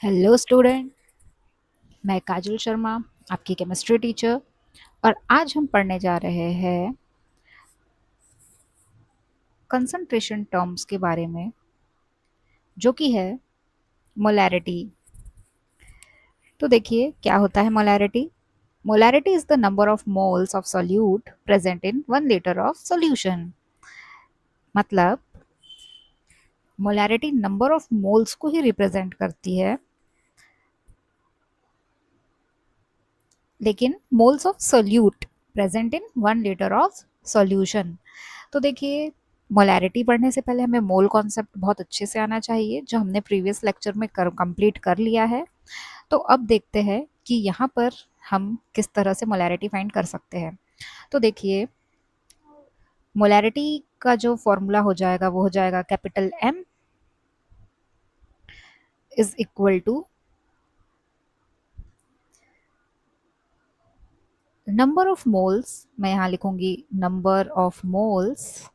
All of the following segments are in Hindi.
Hello student. मैं काजल शर्मा, आपकी केमिस्ट्री टीचर। और आज हम पढ़ने जा रहे हैं कंसंट्रेशन टर्म्स के बारे में, जो कि है मोलैरिटी। तो देखिए क्या होता है molarity. Molarity is the number of moles of solute present in 1 litre of solution. मतलब मोलैरिटी नंबर ऑफ मोल्स को ही रिप्रेजेंट करती है, लेकिन moles of solute present in 1 litre of solution. तो देखिए, मोलैरिटी पढ़ने से पहले हमें मोल कॉन्सेप्ट बहुत अच्छे से आना चाहिए, जो हमने प्रीवियस लेक्चर में कंप्लीट कर लिया है। तो अब देखते हैं कि यहाँ पर हम किस तरह से मोलैरिटी फाइंड कर सकते हैं। तो देखिए, मोलैरिटी का जो फॉर्मूला हो जाएगा वो हो जाएगा capital M is equal to number of moles. मैं यहाँ लिखूंगी नंबर ऑफ मोल्स।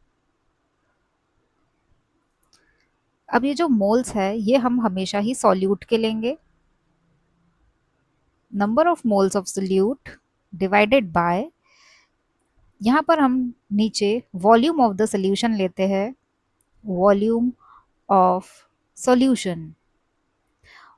अब ये जो मोल्स है ये हम हमेशा ही सॉल्यूट के लेंगे। Number of moles of solute divided bye, यहाँ पर हम नीचे वॉल्यूम ऑफ द सोल्यूशन लेते हैं, वॉल्यूम ऑफ सॉल्यूशन।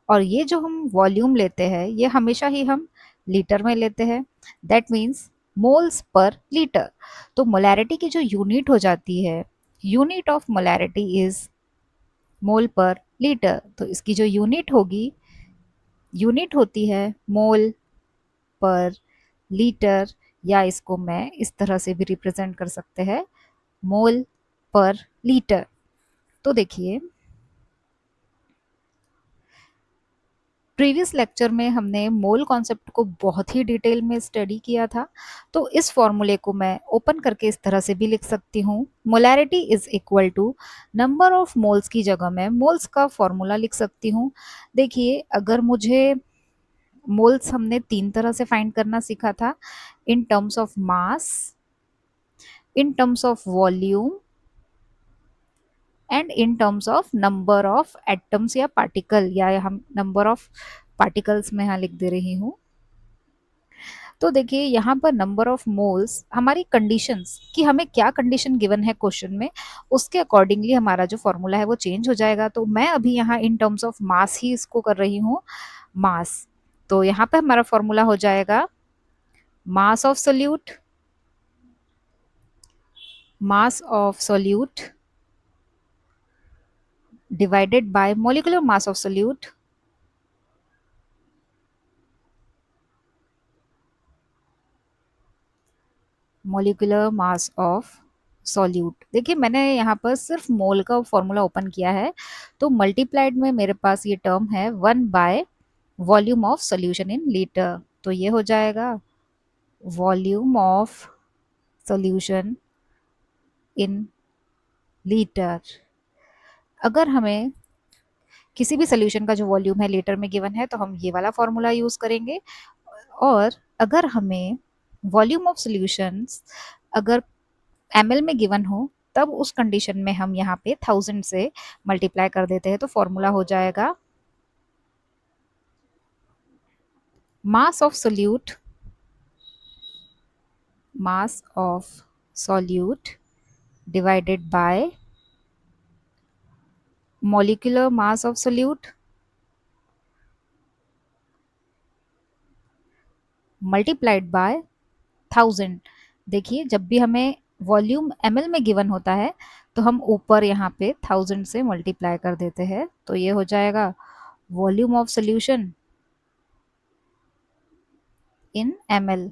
और ये जो हम वॉल्यूम लेते हैं ये हमेशा ही हम लीटर में लेते हैं। That means moles per litre. तो मोलैरिटी की जो यूनिट हो जाती है, unit of molarity is mole per litre. तो इसकी जो यूनिट होगी, यूनिट होती है मोल पर लीटर, या इसको मैं इस तरह से भी रिप्रेजेंट कर सकते हैं, मोल पर लीटर। तो देखिए, प्रीवियस लेक्चर में हमने मोल कॉन्सेप्ट को बहुत ही डिटेल में स्टडी किया था। तो इस फॉर्मूले को मैं ओपन करके इस तरह से भी लिख सकती हूँ, molarity is equal to number of moles की जगह मैं मोल्स का फॉर्मूला लिख सकती हूँ। देखिए, अगर मुझे मोल्स हमने 3 तरह से फाइंड करना सीखा था, इन terms of mass, in terms of volume and in terms of number of atoms या पार्टिकल, या हम नंबर ऑफ पार्टिकल्स में यहाँ लिख दे रही हूँ। तो देखिए, यहाँ पर नंबर ऑफ मोल्स हमारी कंडीशंस कि हमें क्या कंडीशन गिवन है क्वेश्चन में, उसके अकॉर्डिंगली हमारा जो फॉर्मूला है वो चेंज हो जाएगा। तो मैं अभी यहाँ इन टर्म्स ऑफ मास ही इसको कर रही हूँ, मास। तो यहाँ पे हमारा फॉर्मूला हो जाएगा mass of solute, mass of solute divided by molecular mass of solute molecular mass of solute। देखिए, मैंने यहाँ पर सिर्फ मोल का फॉर्मूला ओपन किया है, तो मल्टीप्लाइड में मेरे पास ये टर्म है 1 bye volume of solution in litre. तो ये हो जाएगा volume of solution in litre. अगर हमें किसी भी सोल्यूशन का जो वॉल्यूम है लीटर में गिवन है तो हम ये वाला फॉर्मूला यूज करेंगे। और अगर हमें वॉल्यूम ऑफ सॉल्यूशंस अगर ml में गिवन हो, तब उस कंडीशन में हम यहाँ पे 1000 से मल्टीप्लाई कर देते हैं। तो फॉर्मूला हो जाएगा mass of solute, mass of solute divided by molecular mass of solute multiplied by 1000। देखिए, जब भी हमें वॉल्यूम ml में गिवन होता है तो हम ऊपर यहाँ पे 1000 से मल्टीप्लाई कर देते हैं। तो ये हो जाएगा volume of solution in ml।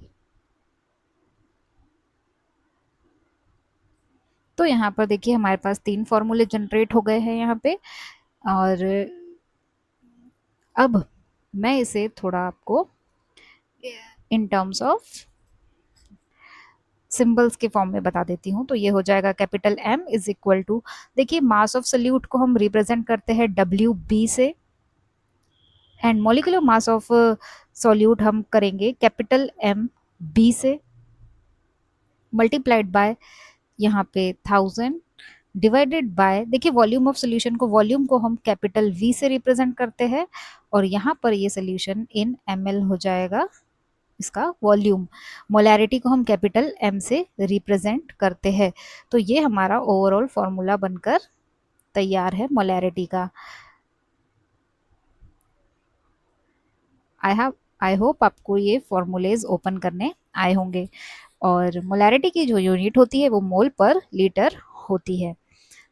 तो यहाँ पर देखिए, हमारे पास 3 फॉर्मूले जनरेट हो गए हैं यहाँ पे। और अब मैं इसे थोड़ा आपको इन टर्म्स ऑफ सिंबल्स के फॉर्म में बता देती हूँ। तो ये हो जाएगा capital M is equal to, देखिए मास ऑफ सोल्यूट को हम रिप्रेजेंट करते हैं WB से, and molecular mass of solute हम करेंगे कैपिटल MB से, मल्टीप्लाइड बाय यहाँ पे 1000 डिवाइडेड बाय, देखिए वॉल्यूम ऑफ सोल्यूशन को, वॉल्यूम को हम कैपिटल V से रिप्रेजेंट करते हैं और यहाँ पर ये सोल्यूशन इन ml हो जाएगा इसका वॉल्यूम। मोलैरिटी को हम कैपिटल M से रिप्रेजेंट करते हैं। तो ये हमारा ओवरऑल फॉर्मूला बनकर तैयार है मोलैरिटी का। आई होप आपको ये फॉर्मूलेज ओपन करने आए होंगे। और मोलैरिटी की जो यूनिट होती है वो मोल पर लीटर होती है।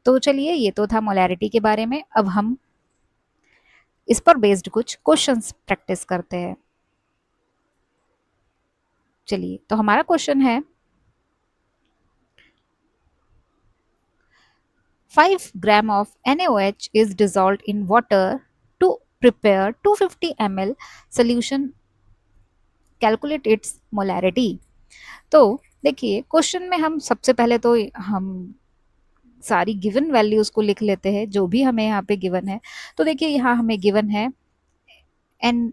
तो चलिए, ये तो था मोलैरिटी के बारे में। अब हम इस पर बेस्ड कुछ क्वेश्चंस प्रैक्टिस करते हैं। चलिए, तो हमारा क्वेश्चन है 5 gram of NaOH is dissolved in water to prepare 250 ml solution, calculate its molarity। तो देखिए, क्वेश्चन में हम सबसे पहले तो हम सारी गिवन वैल्यूज को लिख लेते हैं जो भी हमें यहाँ पे गिवन है। तो देखिए, यहाँ हमें गिवन है एन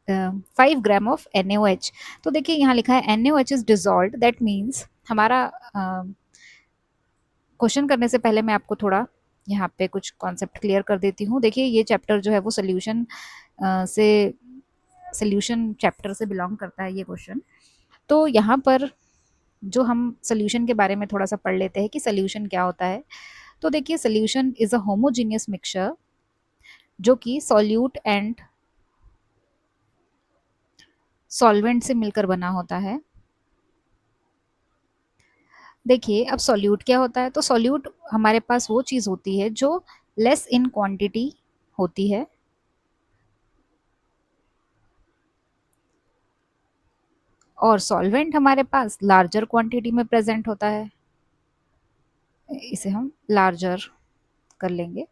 5 ग्राम ऑफ NaOH। तो देखिए, यहाँ लिखा है NaOH is dissolve, that means हमारा क्वेश्चन करने से पहले मैं आपको थोड़ा यहाँ पे कुछ कॉन्सेप्ट क्लियर कर देती हूँ। देखिए, ये चैप्टर जो है वो सोल्यूशन चैप्टर से बिलोंग करता है ये क्वेश्चन। तो यहाँ पर जो हम सोल्यूशन के बारे में थोड़ा सा पढ़ लेते हैं कि सोल्यूशन क्या होता है। तो देखिए, solution is a homogeneous mixture जो कि सॉल्यूट एंड सॉल्वेंट से मिलकर बना होता है। देखिए, अब सॉल्यूट क्या होता है? तो सॉल्यूट हमारे पास वो चीज़ होती है जो लेस इन क्वांटिटी होती है और सॉल्वेंट हमारे पास लार्जर क्वांटिटी में प्रेजेंट होता है। इसे हम लार्जर कर लेंगे।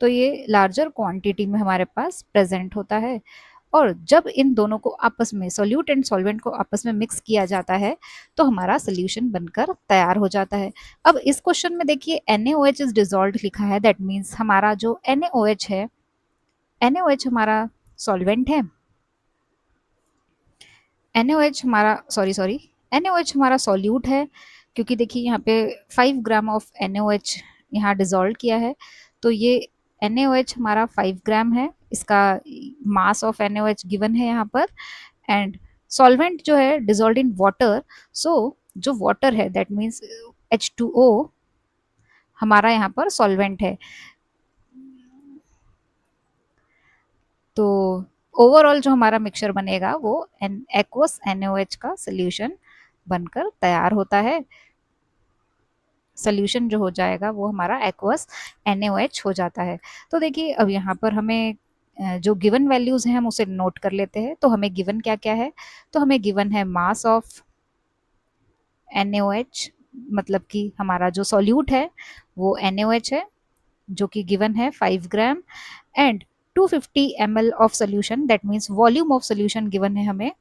तो ये लार्जर क्वांटिटी में हमारे पास प्रेजेंट होता है और जब इन दोनों को आपस में, सॉल्यूट एंड सॉल्वेंट को आपस में मिक्स किया जाता है तो हमारा सोल्यूशन बनकर तैयार हो जाता है। अब इस क्वेश्चन में देखिए, NaOH इज डिजॉल्व लिखा है, दैट मीन्स हमारा जो NaOH है, NaOH हमारा सॉल्वेंट है, NaOH हमारा सॉरी NaOH हमारा सॉल्यूट है, क्योंकि देखिए यहाँ पे 5 ग्राम ऑफ NaOH यहाँ डिजॉल्व किया है। तो ये NaOH हमारा 5 ग्राम है, इसका मास ऑफ NaOH गिवन है यहाँ पर। एंड सॉल्वेंट जो है डिजॉल्व इन वाटर, सो जो वाटर है दैट मीन्स H2O हमारा यहाँ पर सॉल्वेंट है। तो ओवरऑल जो हमारा मिक्सचर बनेगा वो एक्वस NaOH का सोल्यूशन बनकर तैयार होता है। सोल्यूशन जो हो जाएगा वो हमारा एक्वस NaOH हो जाता है। तो देखिए, अब यहाँ पर हमें जो गिवन वैल्यूज हैं हम उसे नोट कर लेते हैं। तो हमें गिवन क्या क्या है? तो हमें गिवन है मास ऑफ NaOH, मतलब कि हमारा जो सॉल्यूट है वो NaOH है जो कि गिवन है 5 gram, and 250 ml of solution, that means volume of solution given है हमें।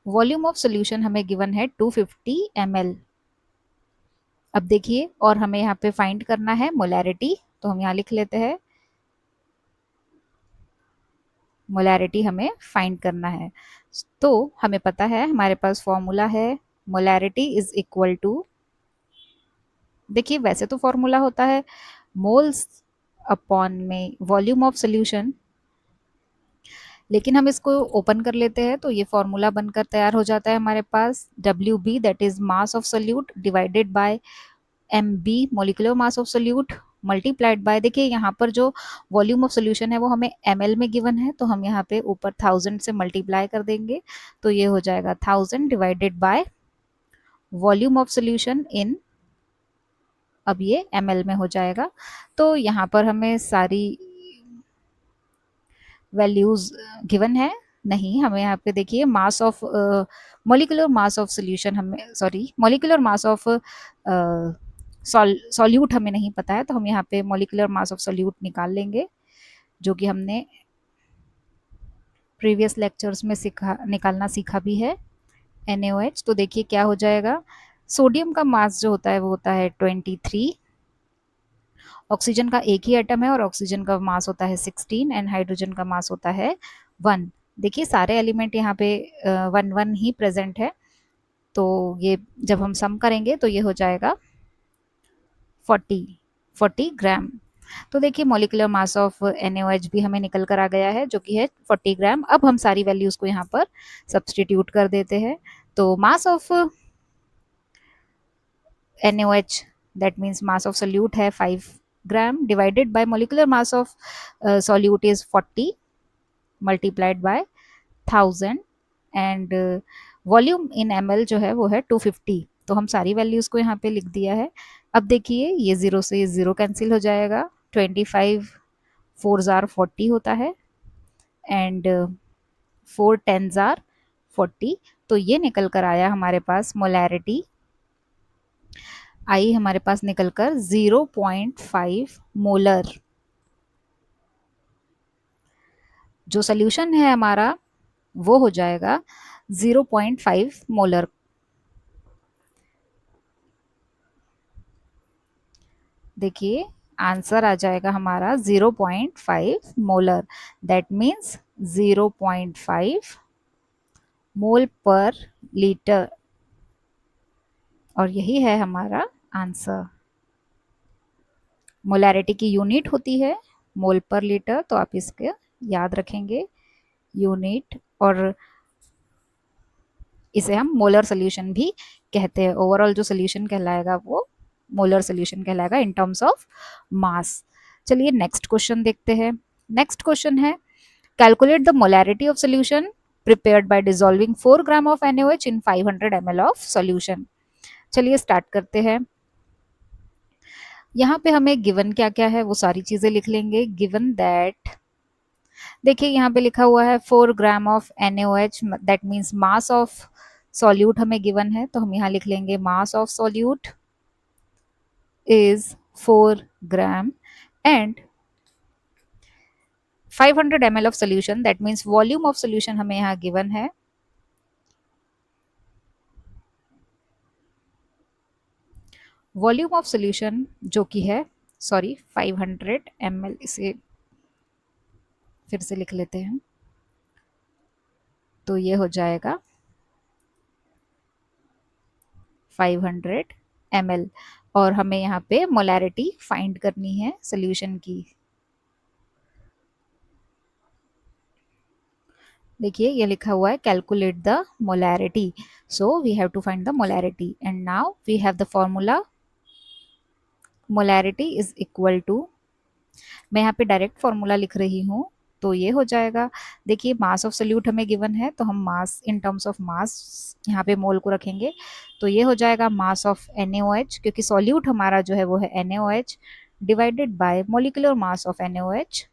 वॉल्यूम ऑफ सोल्यूशन हमें गिवन है 250 ml। अब देखिए, और हमें यहाँ पे फाइंड करना है मोलैरिटी, तो हम यहाँ लिख लेते हैं मोलैरिटी हमें फाइंड करना है। तो हमें पता है, हमारे पास फॉर्मूला है मोलैरिटी इज इक्वल टू, देखिए वैसे तो फॉर्मूला होता है मोल्स अपॉन में वॉल्यूम ऑफ सोल्यूशन, लेकिन हम इसको ओपन कर लेते हैं तो ये फॉर्मूला बनकर तैयार हो जाता है हमारे पास WB, that is mass of solute divided bye MB molecular mass of solute multiplied bye, देखिए यहाँ पर जो वॉल्यूम ऑफ सोल्यूशन है वो हमें ml में गिवन है, तो हम यहाँ पे ऊपर 1000 से मल्टीप्लाई कर देंगे तो ये हो जाएगा 1000 divided by volume of solution इन, अब ये ml में हो जाएगा। तो यहाँ पर हमें सारी वैल्यूज गिवन है नहीं, हमें यहाँ पे देखिए mass of molecular mass of solution, हमें sorry molecular mass of solute हमें नहीं पता है, तो हम यहाँ पे मोलिकुलर मास ऑफ सॉल्यूट निकाल लेंगे जो कि हमने प्रीवियस लेक्चर्स में निकालना सीखा भी है NaOH। तो देखिए क्या हो जाएगा, सोडियम का मास जो होता है वो होता है 23, ऑक्सीजन का एक ही एटम है और ऑक्सीजन का मास होता है 16 एंड हाइड्रोजन का मास होता है 1। देखिए सारे एलिमेंट यहाँ पे 1 1 ही प्रेजेंट है। तो ये जब हम सम करेंगे तो ये हो जाएगा 40 ग्राम। तो देखिए मॉलिक्यूलर मास ऑफ NaOH भी हमें निकल कर आ गया है जो कि है 40 ग्राम। अब हम सारी वैल्यूज को यहाँ पर सब्सटीट्यूट कर देते हैं। तो mass of NaOH that means mass of solute है 5 gram divided by molecular mass of solute is 40 multiplied by 1000 and volume in ml जो है वो है 250। तो हम सारी वैल्यूज को यहाँ पे लिख दिया है। अब देखिए ये जीरो से जीरो कैंसिल हो जाएगा, 25 4 जार 40 होता है एंड 4 10 जार 40। तो ये निकल कर आया हमारे पास मोलैरिटी आई हमारे पास निकलकर 0.5 मोलर। जो सोल्यूशन है हमारा वो हो जाएगा 0.5 मोलर। देखिए आंसर आ जाएगा हमारा 0.5 molar, that means 0.5 mole per litre, और यही है हमारा आंसर। मोलैरिटी की यूनिट होती है मोल पर लीटर, तो आप इसके याद रखेंगे यूनिट, और इसे हम मोलर सोल्यूशन भी कहते हैं। ओवरऑल जो सोल्यूशन कहलाएगा वो मोलर सोल्यूशन कहलाएगा इन टर्म्स ऑफ मास। चलिए नेक्स्ट क्वेश्चन देखते हैं। नेक्स्ट क्वेश्चन है calculate the molarity of solution prepared by dissolving 4 gram of NaOH in 500 ml of solution. चलिए स्टार्ट करते हैं। यहाँ पे हमें गिवन क्या क्या है वो सारी चीजें लिख लेंगे। गिवन दैट, देखिए यहाँ पे लिखा हुआ है 4 gram of NaOH, that means mass of solute हमें गिवन है, तो हम यहाँ लिख लेंगे मास of solute is 4 gram and 500 ml of solution, that means volume of solution हमें यहाँ गिवन है। वॉल्यूम ऑफ सोल्यूशन जो कि है 500 ml, इसे फिर से लिख लेते हैं, तो ये हो जाएगा 500 ml। और हमें यहाँ पे मोलैरिटी फाइंड करनी है सोल्यूशन की। देखिए ये लिखा हुआ है calculate the molarity, so we have to find the molarity and now we have the formula molarity is equal to, मैं यहाँ पे डायरेक्ट फॉर्मूला लिख रही हूँ, तो ये हो जाएगा। देखिए मास ऑफ सोल्यूट हमें गिवन है, तो हम मास इन टर्म्स ऑफ मास यहाँ पे मोल को रखेंगे, तो ये हो जाएगा मास ऑफ NaOH, क्योंकि सोल्यूट हमारा जो है वो है NaOH, divided by molecular mass of NaOH,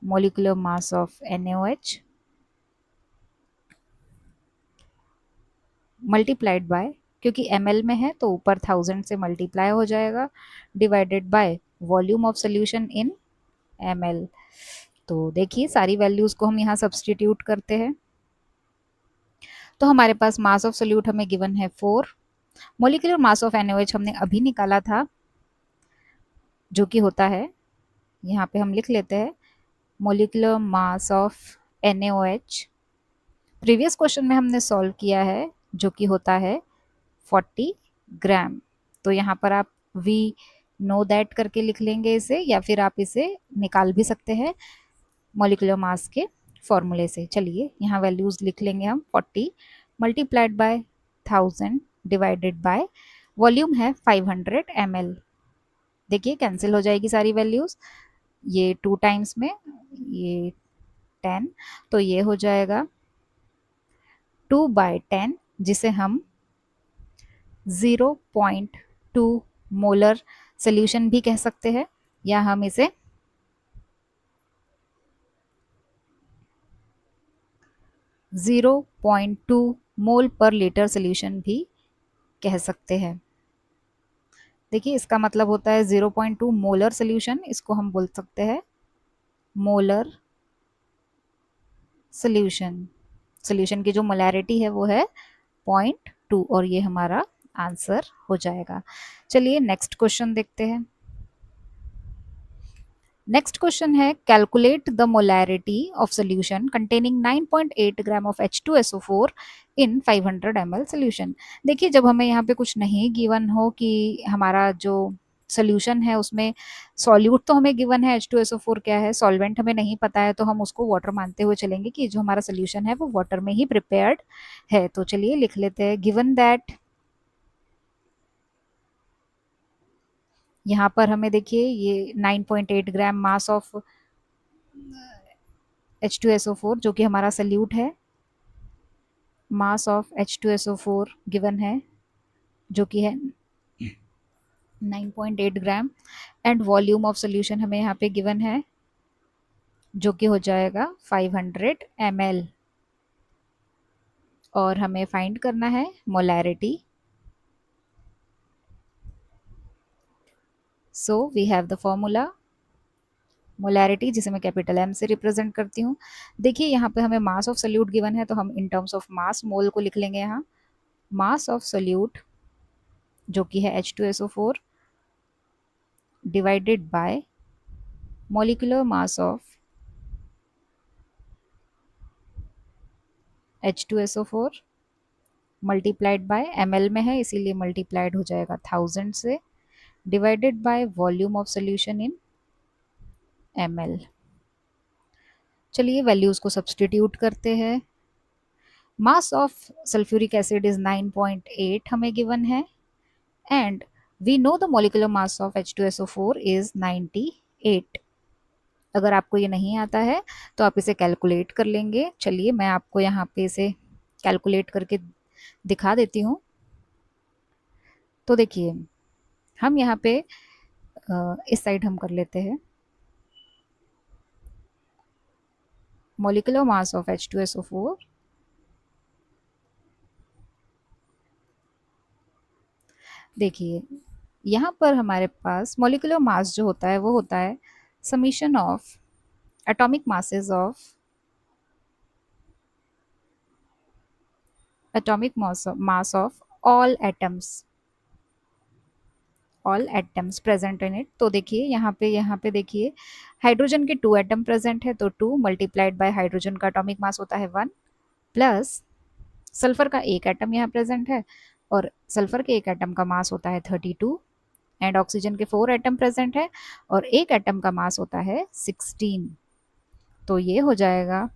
molecular mass of NaOH multiplied by, क्योंकि ml में है तो ऊपर 1000 से मल्टीप्लाई हो जाएगा, divided by volume of solution in ml। तो देखिए सारी वैल्यूज को हम यहाँ सब्सटीट्यूट करते हैं, तो हमारे पास मास ऑफ सोल्यूट हमें गिवन है 4, मोलिकुलर मास ऑफ NaOH हमने अभी निकाला था जो कि होता है, यहाँ पे हम लिख लेते हैं molecular mass of NaOH, previous question में हमने सॉल्व किया है जो कि होता है 40 ग्राम। तो यहाँ पर आप वी नो दैट करके लिख लेंगे इसे, या फिर आप इसे निकाल भी सकते हैं मॉलिक्यूलर मास के फॉर्मूले से। चलिए यहाँ वैल्यूज लिख लेंगे हम, 40 multiplied by 1000 divided by volume है 500 ml। देखिए कैंसिल हो जाएगी सारी वैल्यूज, ये 2 टाइम्स में ये 10, तो ये हो जाएगा 2/10, जिसे हम 0.2 मोलर सोल्यूशन भी कह सकते हैं, या हम इसे 0.2 मोल पर लीटर सोल्यूशन भी कह सकते हैं। देखिए इसका मतलब होता है 0.2 मोलर सोल्यूशन, इसको हम बोल सकते हैं मोलर सोल्यूशन। सोल्यूशन की जो मोलैरिटी है वो है 0.2, और ये हमारा आंसर हो जाएगा। चलिए नेक्स्ट क्वेश्चन देखते हैं। नेक्स्ट क्वेश्चन है calculate the molarity of solution containing 9.8 gram of H2SO4 in 500 ml solution. देखिए जब हमें यहाँ पे कुछ नहीं गिवन हो कि हमारा जो सोल्यूशन है उसमें सॉल्यूट तो हमें गिवन है H2SO4 क्या है, सॉल्वेंट हमें नहीं पता है, तो हम उसको वाटर मानते हुए चलेंगे कि जो हमारा सोल्यूशन है वो वाटर में ही प्रिपेयर्ड है। तो चलिए लिख लेते हैं गिवन दैट, यहाँ पर हमें देखिए ये 9.8 ग्राम मास ऑफ H2SO4 जो कि हमारा सल्यूट है, मास ऑफ H2SO4 गिवन है जो कि है 9.8 ग्राम, एंड वॉल्यूम ऑफ सोल्यूशन हमें यहाँ पे गिवन है जो कि हो जाएगा 500 ml, और हमें फाइंड करना है molarity. So we have the formula molarity जिसे मैं कैपिटल M से रिप्रेजेंट करती हूँ। देखिए यहाँ पे हमें मास ऑफ सोल्यूट गिवन है तो हम इन टर्म्स ऑफ मास मोल को लिख लेंगे यहाँ, मास ऑफ सोल्यूट जो कि है H2SO4 divided by molecular mass of H2SO4 multiplied by ml में है इसीलिए मल्टीप्लाइड हो जाएगा 1000 से, divided by volume of solution in ml। चलिए वैल्यूज को सब्सटीट्यूट करते हैं। Mass of sulphuric acid is 9.8 हमें गिवन है, and we know the molecular mass of H2SO4 is 98। अगर आपको ये नहीं आता है तो आप इसे कैलकुलेट कर लेंगे। चलिए मैं आपको यहाँ पे इसे कैलकुलेट करके दिखा देती हूँ। तो देखिए हम यहाँ पे इस साइड हम कर लेते हैं मोलिकुलर मास ऑफ H2SO4 देखिए यहाँ पर हमारे पास मोलिकुलर मास जो होता है वो होता है summation of atomic masses of atomic mass of all atoms present in it। तो देखिए यहाँ पे देखिए हाइड्रोजन के 2 एटम प्रेजेंट है तो 2 मल्टीप्लाइड बाय हाइड्रोजन का एटॉमिक मास होता है 1, प्लस सल्फर का एक एटम यहाँ प्रेजेंट है और सल्फर के एक एटम का मास होता है 32, एंड ऑक्सीजन के 4 एटम प्रेजेंट है और एक एटम का मास होता है 16। तो ये हो जाएगा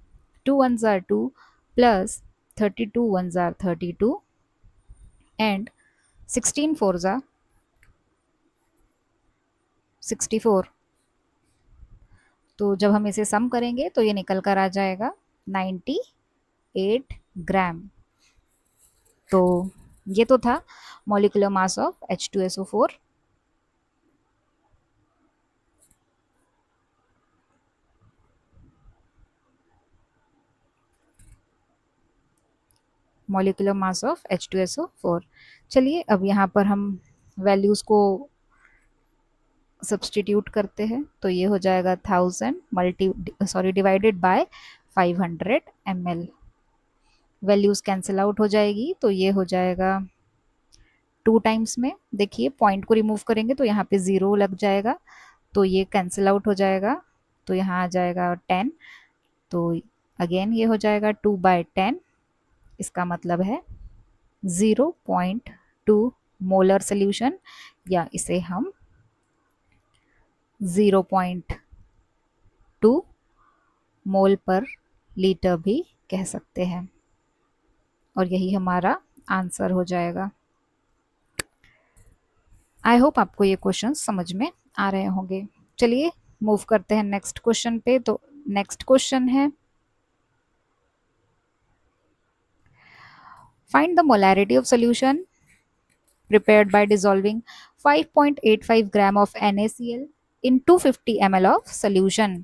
2 1s are 2 plus 32 1s are 32 and 16 4s are 64। तो जब हम इसे सम करेंगे तो ये निकल कर आ जाएगा 98 ग्राम। तो ये तो था molecular mass of H2SO4। Molecular mass of H2SO4। चलिए अब यहाँ पर हम वैल्यूज़ को सब्सटीट्यूट करते हैं तो ये हो जाएगा 1000 divided by 500 ml। Values cancel out हो जाएगी तो ये हो जाएगा 2 टाइम्स में। देखिए पॉइंट को रिमूव करेंगे तो यहाँ पे 0 लग जाएगा तो ये कैंसिल आउट हो जाएगा, तो यहाँ आ जाएगा 10। तो अगेन ये हो जाएगा 2/10, इसका मतलब है 0.2 मोलर सोल्यूशन, या इसे हम 0.2 मोल पर लीटर भी कह सकते हैं, और यही हमारा आंसर हो जाएगा। आई होप आपको ये क्वेश्चन समझ में आ रहे होंगे। चलिए मूव करते हैं नेक्स्ट क्वेश्चन पे। तो नेक्स्ट क्वेश्चन है find the molarity of solution prepared by dissolving 5.85 gram of NaCl in 250 ml of solution.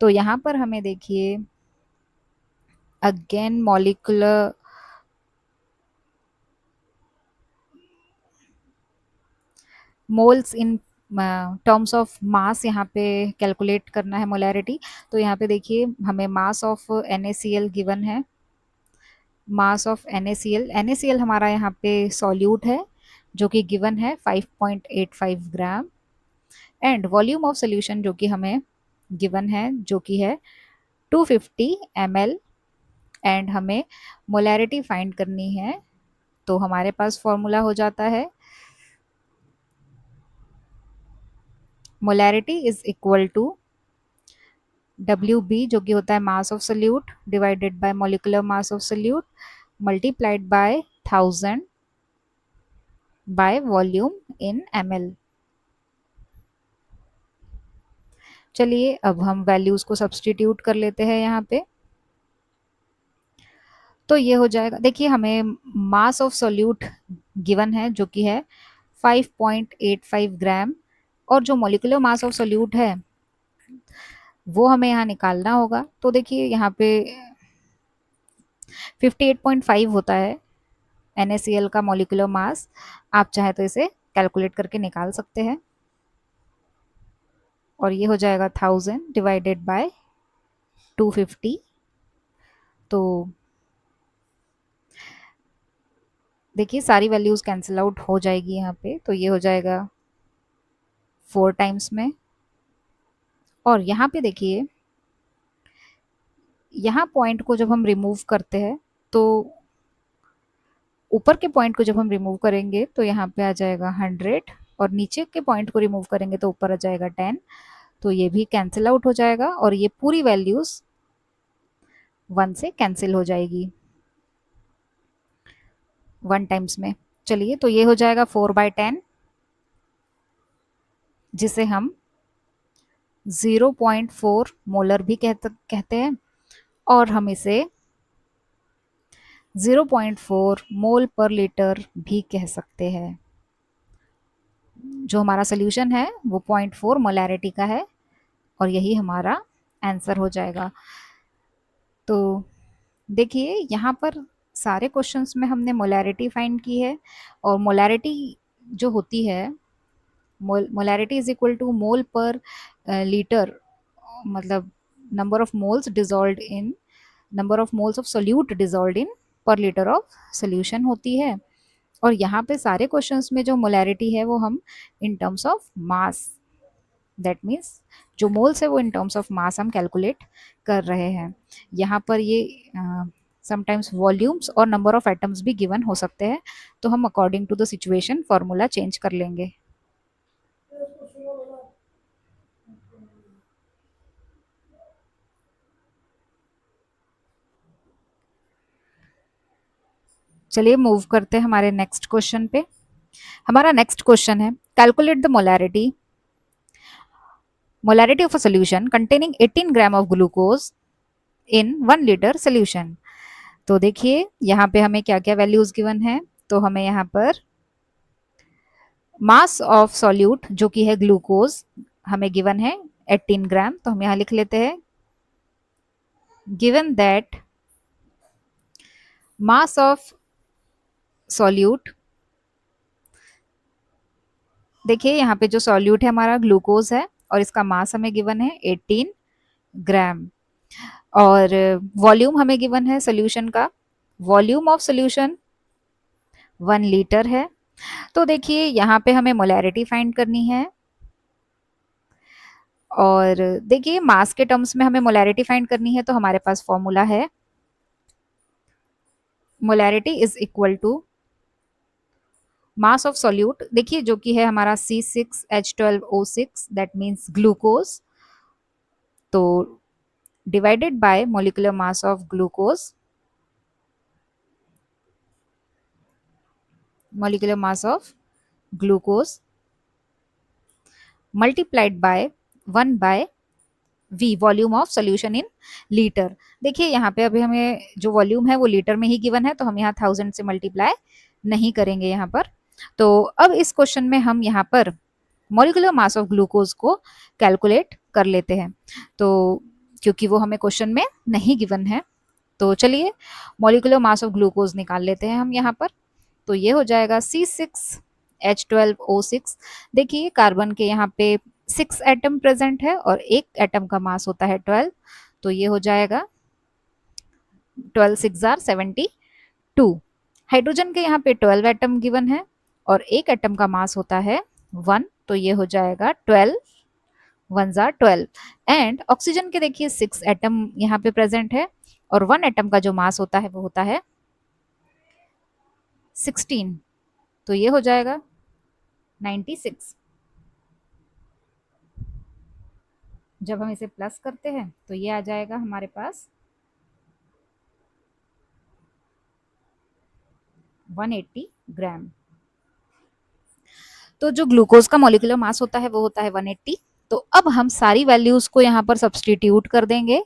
तो यहाँ पर हमें देखिए again molecular moles in terms of मास यहाँ पे कैलकुलेट करना है मोलैरिटी। तो यहाँ पे देखिए हमें मास ऑफ NaCl गिवन है, मास ऑफ NaCl हमारा यहाँ पे सॉल्यूट है जो कि गिवन है 5.85 ग्राम, एंड वॉल्यूम ऑफ सोल्यूशन जो कि हमें गिवन है जो कि है 250 ml एंड हमें मोलैरिटी फाइंड करनी है। तो हमारे पास फॉर्मूला हो जाता है molarity is equal to WB जो कि होता है mass of solute divided by molecular mass of solute multiplied by 1000 by volume in ml। चलिए अब हम वैल्यूज को सब्सटीट्यूट कर लेते हैं यहाँ पे। तो ये हो जाएगा, देखिए हमें मास ऑफ सोल्यूट गिवन है जो कि है 5.85 ग्राम और जो मॉलिक्यूलर मास ऑफ सोल्यूट है वो हमें यहाँ निकालना होगा। तो देखिए यहाँ पे 58.5 होता है NaCl का मॉलिक्यूलर मास। आप चाहे तो इसे कैलकुलेट करके निकाल सकते हैं और ये हो जाएगा 1000 डिवाइडेड बाय 250। तो देखिए सारी वैल्यूज कैंसिल आउट हो जाएगी यहाँ पे, तो ये हो जाएगा 4 टाइम्स में। और यहाँ पे देखिए यहाँ पॉइंट को जब हम रिमूव करते हैं तो ऊपर के पॉइंट को जब हम रिमूव करेंगे तो यहाँ पे आ जाएगा 100 और नीचे के पॉइंट को रिमूव करेंगे तो ऊपर आ जाएगा 10। तो ये भी कैंसिल आउट हो जाएगा और ये पूरी वैल्यूज 1 से कैंसिल हो जाएगी 1 टाइम्स में। चलिए तो ये हो जाएगा 4/10 जिसे हम 0.4 मोलर भी कहते हैं और हम इसे 0.4 मोल पर लीटर भी कह सकते हैं। जो हमारा सोल्यूशन है वो 0.4 मोलैरिटी का है और यही हमारा आंसर हो जाएगा। तो देखिए यहाँ पर सारे क्वेश्चंस में हमने मोलैरिटी फाइंड की है और मोलैरिटी जो होती है molarity is equal to mole per litre, मतलब number of moles dissolved in number of moles of solute dissolved in per litre of solution होती है। और यहाँ पे सारे क्वेश्चंस में जो मोलैरिटी है वो हम इन terms of mass, that means जो मोल्स है वो इन टर्म्स ऑफ मास हम कैलकुलेट कर रहे हैं। यहाँ पर ये समटाइम्स वॉल्यूम्स और नंबर ऑफ एटम्स भी गिवन हो सकते हैं, तो हम according to the situation formula change कर लेंगे। चलिए मूव करते हैं हमारे नेक्स्ट क्वेश्चन पे। हमारा नेक्स्ट क्वेश्चन है calculate the molarity of a solution containing 18 gram of glucose in 1 litre solution. तो देखिए यहाँ पे हमें क्या क्या वैल्यूज गिवन है। तो हमें यहाँ पर मास ऑफ सॉल्यूट जो कि है ग्लूकोज हमें गिवन है 18 ग्राम। तो हम यहाँ लिख लेते हैं given that mass of solute, देखिए यहाँ पे जो सॉल्यूट है हमारा ग्लूकोज है और इसका मास हमें गिवन है 18 ग्राम और वॉल्यूम हमें गिवन है सोल्यूशन का, वॉल्यूम ऑफ सोल्यूशन 1 लीटर है। तो देखिए यहाँ पे हमें मोलैरिटी फाइंड करनी है और देखिए मास के टर्म्स में हमें मोलैरिटी फाइंड करनी है तो हमारे पास फॉर्मूला है molarity is equal to mass of solute, देखिए जो कि है हमारा C6H12O6 दैट मीन्स ग्लूकोज, तो divided by molecular mass of glucose, molecular mass of glucose multiplied by 1 by V volume of solution in litre. देखिए यहाँ पे अभी हमें जो वॉल्यूम है वो लीटर में ही गिवन है तो हम यहाँ 1000 से मल्टीप्लाई नहीं करेंगे यहाँ पर। तो अब इस क्वेश्चन में हम यहाँ पर मॉलिक्यूलर मास ऑफ ग्लूकोज को कैलकुलेट कर लेते हैं, तो क्योंकि वो हमें क्वेश्चन में नहीं गिवन है। तो चलिए मॉलिक्यूलर मास ऑफ ग्लूकोज निकाल लेते हैं हम यहाँ पर। तो ये हो जाएगा C6H12O6। देखिए कार्बन के यहाँ पे 6 एटम प्रेजेंट है और एक एटम का मास होता है 12, तो ये हो जाएगा 12 6 आर 72। हाइड्रोजन के यहाँ पे 12 एटम गिवन है और एक एटम का मास होता है 1, तो ये हो जाएगा 12 1 जार 12 एंड ऑक्सीजन के देखिए 6 एटम यहाँ पे प्रेजेंट है और 1 एटम का जो मास होता है वो होता है 16, तो ये हो जाएगा 96। जब हम इसे प्लस करते हैं तो ये आ जाएगा हमारे पास 180 ग्राम। तो जो ग्लूकोज का मॉलिक्यूलर मास होता है वो होता है 180। तो अब हम सारी वैल्यूज को यहाँ पर सब्सटीट्यूट कर देंगे।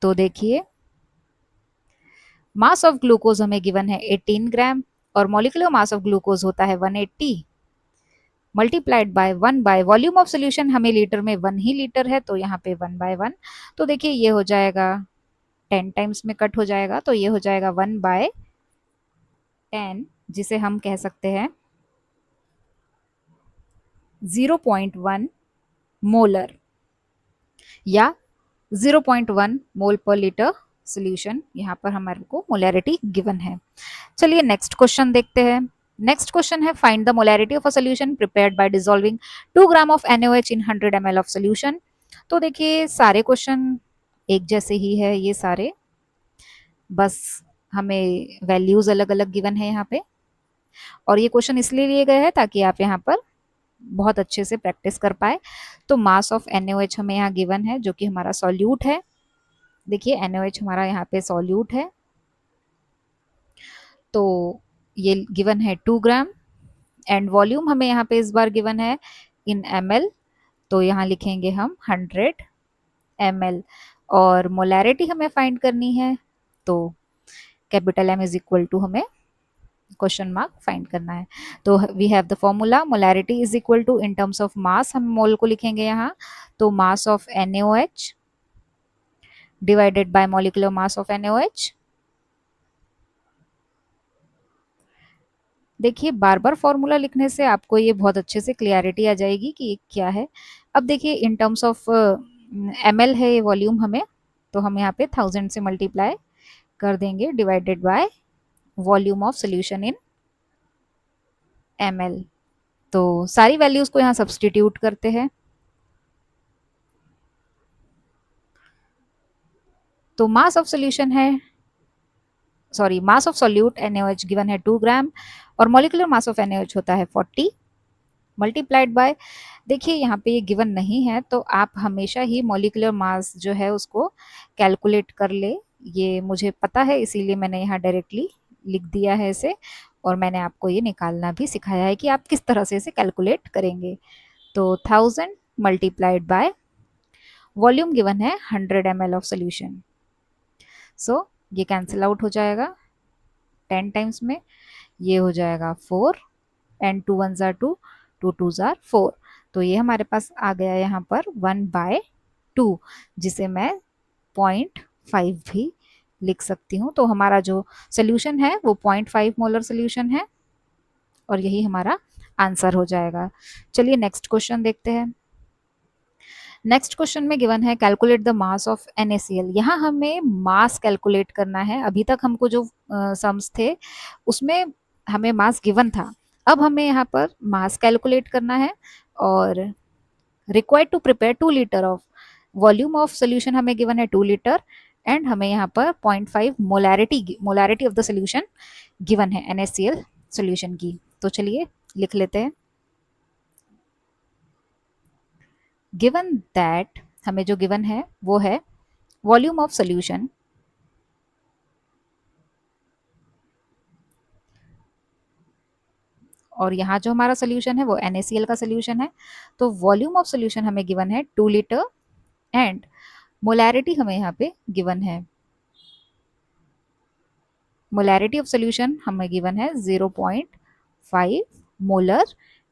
तो देखिए मास ऑफ ग्लूकोज हमें गिवन है 18 ग्राम और मॉलिक्यूलर मास ऑफ ग्लूकोज होता है 180 multiplied by 1 bye volume of solution हमें लीटर में 1 ही लीटर है तो यहाँ पे 1/1। तो देखिए ये हो जाएगा 10 टाइम्स में कट हो जाएगा तो ये हो जाएगा 1/10 जिसे हम कह सकते हैं 0.1 मोलर या 0.1 मोल पर लीटर सोल्यूशन। यहाँ पर हमारे को मोलैरिटी गिवन है। चलिए नेक्स्ट क्वेश्चन देखते हैं। नेक्स्ट क्वेश्चन है find the molarity of a solution prepared by dissolving 2 gram of NaOH in 100 ml of solution. तो देखिए सारे क्वेश्चन एक जैसे ही है ये सारे, बस हमें वैल्यूज अलग अलग गिवन है यहाँ पे और ये क्वेश्चन इसलिए लिए गए हैं ताकि आप यहाँ पर बहुत अच्छे से प्रैक्टिस कर पाए। तो मास ऑफ NaOH हमें यहाँ गिवन है जो कि हमारा सॉल्यूट है। देखिए NaOH हमारा यहाँ पे सॉल्यूट है तो ये गिवन है 2 ग्राम एंड वॉल्यूम हमें यहाँ पे इस बार गिवन है इन ml तो यहाँ लिखेंगे हम 100 ml और मोलैरिटी हमें फाइंड करनी है तो capital M is equal to हमें क्वेश्चन मार्क फाइंड करना है। तो we have the formula molarity is equal to in terms of mass हम मोल को लिखेंगे यहाँ तो mass of NaOH divided by molecular mass of NaOH। देखिए बार बार फॉर्मूला लिखने से आपको ये बहुत अच्छे से क्लियरिटी आ जाएगी कि क्या है। अब देखिए इन टर्म्स ऑफ ml है ये वॉल्यूम हमें तो हम यहाँ पे 1000 से मल्टीप्लाई कर देंगे divided by volume of solution in ml। तो सारी वैल्यूज को यहाँ सब्सटीट्यूट करते हैं तो मास ऑफ सोल्यूशन है mass of solute NaOH given है 2 ग्राम और मॉलिक्यूलर मास ऑफ NaOH होता है 40 मल्टीप्लाइड बाय, देखिए यहाँ पे ये गिवन नहीं है तो आप हमेशा ही मॉलिक्यूलर मास जो है उसको कैलकुलेट कर ले। ये मुझे पता है इसीलिए मैंने यहाँ डायरेक्टली लिख दिया है इसे और मैंने आपको ये निकालना भी सिखाया है कि आप किस तरह से इसे कैलकुलेट करेंगे। तो 1000 मल्टीप्लाइड बाय वॉल्यूम गिवन है 100 ml ऑफ सोल्यूशन। सो ये कैंसिल आउट हो जाएगा 10 टाइम्स में, ये हो जाएगा 4 एंड 2 1 जार 2 2 2 जार 4 तो ये हमारे पास आ गया यहाँ पर 1/2 जिसे मैं 0.5 भी लिख सकती हूँ। तो हमारा जो सोल्यूशन है वो 0.5 मोलर सोल्यूशन है और यही हमारा आंसर हो जाएगा। चलिए नेक्स्ट क्वेश्चन देखते हैं। नेक्स्ट क्वेश्चन में गिवन है calculate the mass of NaCl। यहाँ हमें मास कैलकुलेट करना है। अभी तक हमको जो सम्स थे उसमें हमें मास गिवन था, अब हमें यहाँ पर मास कैलकुलेट करना है और required to prepare 2 litre of volume of solution हमें गिवन है 2 लीटर एंड हमें यहाँ पर 0.5 molarity of the solution given है NaCl सोल्यूशन की। तो चलिए लिख लेते हैं। गिवन दैट हमें जो गिवन है वो है वॉल्यूम ऑफ सोल्यूशन और यहाँ जो हमारा सोल्यूशन है वो NaCl का सोल्यूशन है। तो वॉल्यूम ऑफ सोल्यूशन हमें गिवन है 2 लीटर एंड मोलैरिटी हमें यहाँ पे गिवन है, मोलैरिटी ऑफ सोल्यूशन हमें गिवन है 0.5 मोलर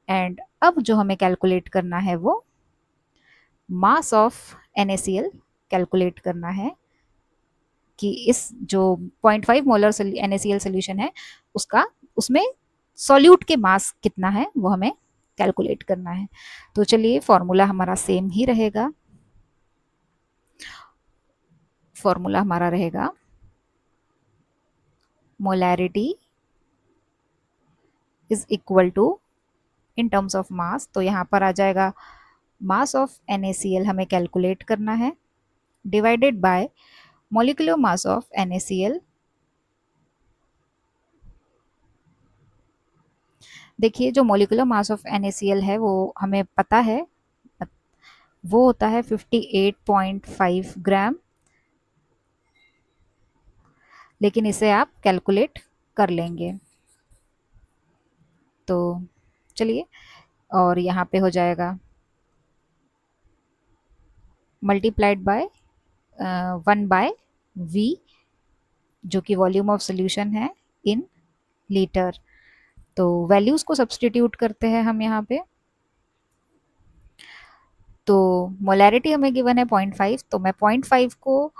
एंड अब जो हमें कैलकुलेट करना है वो मास ऑफ NaCl कैलकुलेट करना है कि इस जो 0.5 मोलर NaCl सोल्यूशन है उसका उसमें सॉल्यूट के मास कितना है वो हमें कैलकुलेट करना है। तो चलिए फॉर्मूला हमारा सेम ही रहेगा। फॉर्मूला हमारा रहेगा molarity is equal to in terms of mass, तो यहाँ पर आ जाएगा मास ऑफ NaCl हमें कैलकुलेट करना है, divided by molecular mass of NaCl। देखिए जो मॉलिक्यूलर मास ऑफ NaCl है वो हमें पता है, वो होता है 58.5 ग्राम, लेकिन इसे आप कैलकुलेट कर लेंगे। तो चलिए, और यहाँ पे हो जाएगा मल्टीप्लाइड बाय 1/V, जो कि वॉल्यूम ऑफ सोल्यूशन है इन लीटर। तो वैल्यूज को सब्सटीट्यूट करते हैं हम यहाँ पे। तो मोलैरिटी हमें गिवन है 0.5, तो मैं 0.5 को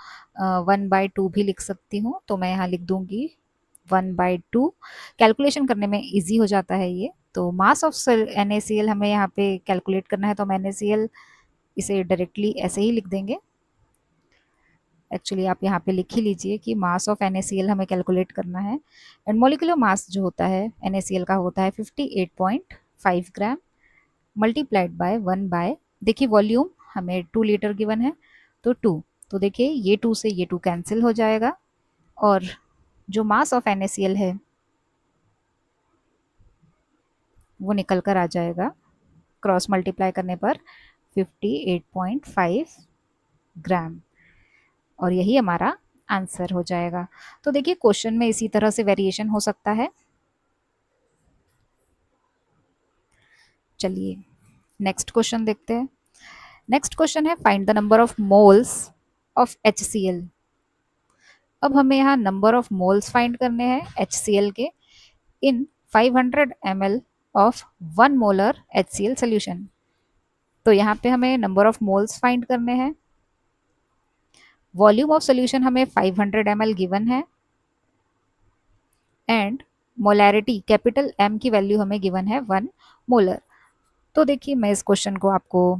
1/2 भी लिख सकती हूँ, तो मैं यहाँ लिख दूंगी 1/2। कैलकुलेशन करने में इजी हो जाता है ये। तो मास ऑफ NaCl हमें यहाँ पे कैलकुलेट करना है, तो हम NaCl इसे डायरेक्टली ऐसे ही लिख देंगे। एक्चुअली आप यहाँ पे लिख ही लीजिए कि मास ऑफ NaCl हमें कैलकुलेट करना है, एंड मोलिकुलर मास जो होता है NaCl का होता है 58.5 ग्राम, मल्टीप्लाइड बाय 1/, देखिए वॉल्यूम हमें 2 लीटर गिवन है, तो 2, तो देखिए ये 2 से ये 2 कैंसिल हो जाएगा, और जो मास ऑफ NaCl है वो निकल कर आ जाएगा क्रॉस मल्टीप्लाई करने पर 58.5 ग्राम, और यही हमारा आंसर हो जाएगा। तो देखिए क्वेश्चन में इसी तरह से वेरिएशन हो सकता है। चलिए नेक्स्ट क्वेश्चन देखते हैं। नेक्स्ट क्वेश्चन है find the number of moles of HCl। अब हमें यहाँ नंबर ऑफ मोल्स फाइंड करने हैं HCl के इन 500 ml of 1 molar HCl solution. तो यहाँ पे हमें नंबर ऑफ मोल्स फाइंड करने हैं, वॉल्यूम ऑफ सोल्यूशन हमें 500 ml गिवन है, एंड मोलैरिटी कैपिटल M की वैल्यू हमें गिवन है 1 मोलर। तो देखिए मैं इस क्वेश्चन को आपको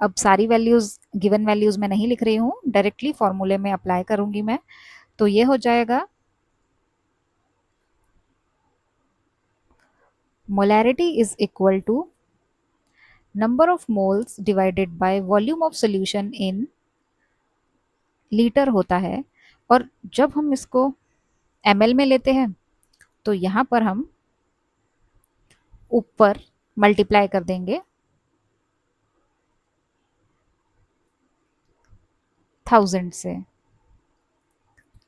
अब सारी वैल्यूज गिवन वैल्यूज में नहीं लिख रही हूँ, डायरेक्टली फॉर्मूले में अप्लाई करूंगी मैं। तो ये हो जाएगा molarity is equal to number of moles divided by volume of solution in litre होता है, और जब हम इसको ml में लेते हैं तो यहाँ पर हम ऊपर मल्टीप्लाई कर देंगे 1000 से।